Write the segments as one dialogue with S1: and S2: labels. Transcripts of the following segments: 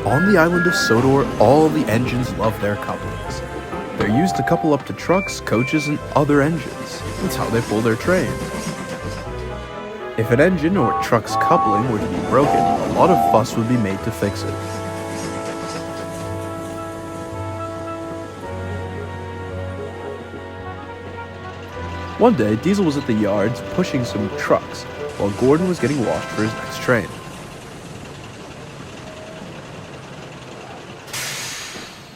S1: On the island of Sodor, all the engines love their couplings. They're used to couple up to trucks, coaches, and other engines. That's how they pull their trains. If an engine or truck's coupling were to be broken, a lot of fuss would be made to fix it. One day, Diesel was at the yards pushing some trucks, while Gordon was getting washed for his next train.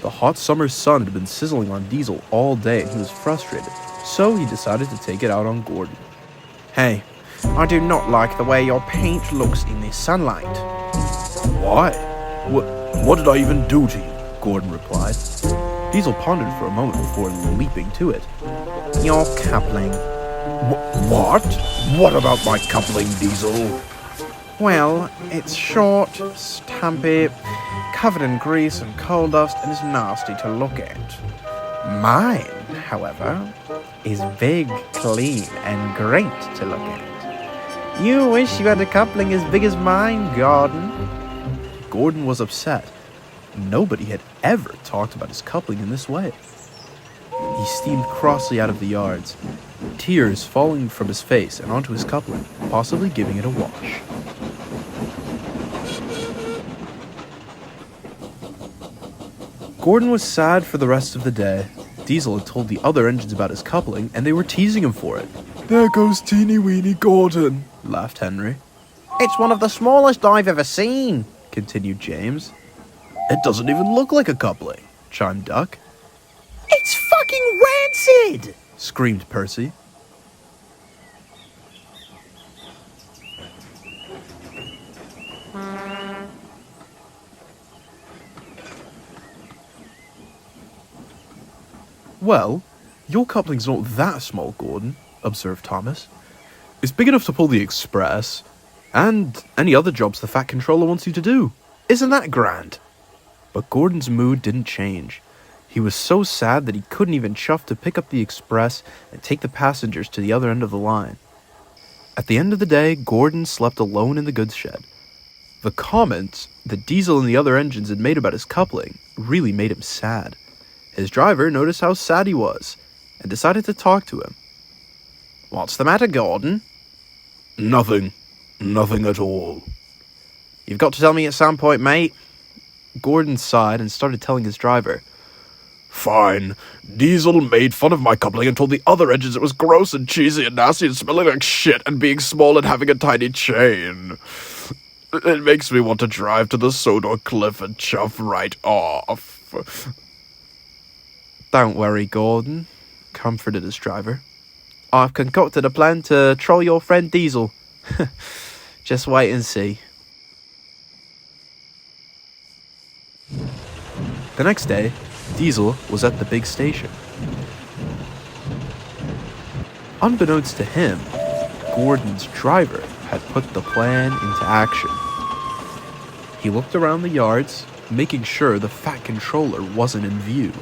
S1: The hot summer sun had been sizzling on Diesel all day and he was frustrated, so he decided to take it out on Gordon.
S2: Hey, I do not like the way your paint looks in this sunlight.
S1: Why? What did I even do to you? Gordon replied. Diesel pondered for a moment before leaping to it.
S2: Your coupling.
S1: What? What about my coupling, Diesel?
S2: Well, it's short, stumpy, covered in grease and coal dust, and is nasty to look at. Mine, however, is big, clean, and great to look at. You wish you had a coupling as big as mine, Gordon.
S1: Gordon was upset. Nobody had ever talked about his coupling in this way. He steamed crossly out of the yards, tears falling from his face and onto his coupling, possibly giving it a wash. Gordon was sad for the rest of the day. Diesel had told the other engines about his coupling, and they were teasing him for it. "There goes teeny-weeny Gordon," laughed Henry.
S2: It's one of the smallest I've ever seen, continued James.
S1: "It doesn't even look like a coupling," chimed Duck.
S2: It's fucking rancid,
S1: screamed Percy. "Well, your coupling's not that small, Gordon," observed Thomas. "It's big enough to pull the express, and any other jobs the Fat Controller wants you to do. Isn't that grand?" But Gordon's mood didn't change. He was so sad that he couldn't even chuff to pick up the express and take the passengers to the other end of the line. At the end of the day, Gordon slept alone in the goods shed. The comment that Diesel and the other engines had made about his coupling really made him sad. His driver noticed how sad he was and decided to talk to him.
S2: What's the matter, Gordon?
S1: Nothing at all.
S2: You've got to tell me at some point, mate.
S1: Gordon sighed and started telling his driver. "Fine. Diesel made fun of my coupling and told the other engines it was gross and cheesy and nasty and smelling like shit and being small and having a tiny chain. It makes me want to drive to the Sodor cliff and chuff right off."
S2: Don't worry, Gordon, comforted his driver. I've concocted a plan to troll your friend Diesel. Just wait and see.
S1: The next day, Diesel was at the big station. Unbeknownst to him, Gordon's driver had put the plan into action. He looked around the yards, making sure the Fat Controller wasn't in view.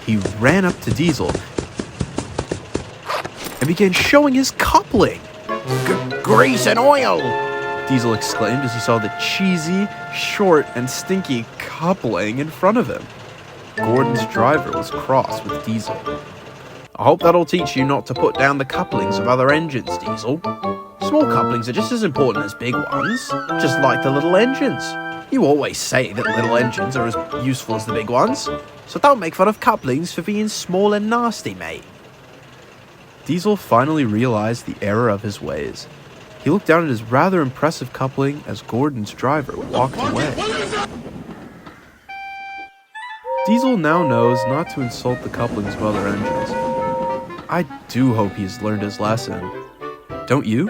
S1: He ran up to Diesel and began showing his coupling.
S2: Grease and oil!
S1: Diesel exclaimed as he saw the cheesy, short, and stinky coupling in front of him. Gordon's driver was cross with Diesel.
S2: I hope that'll teach you not to put down the couplings of other engines, Diesel. Small couplings are just as important as big ones, just like the little engines. You always say that little engines are as useful as the big ones, so don't make fun of couplings for being small and nasty, mate.
S1: Diesel finally realized the error of his ways. He looked down at his rather impressive coupling as Gordon's driver walked away. Diesel now knows not to insult the couplings of other engines. I do hope he's learned his lesson. Don't you?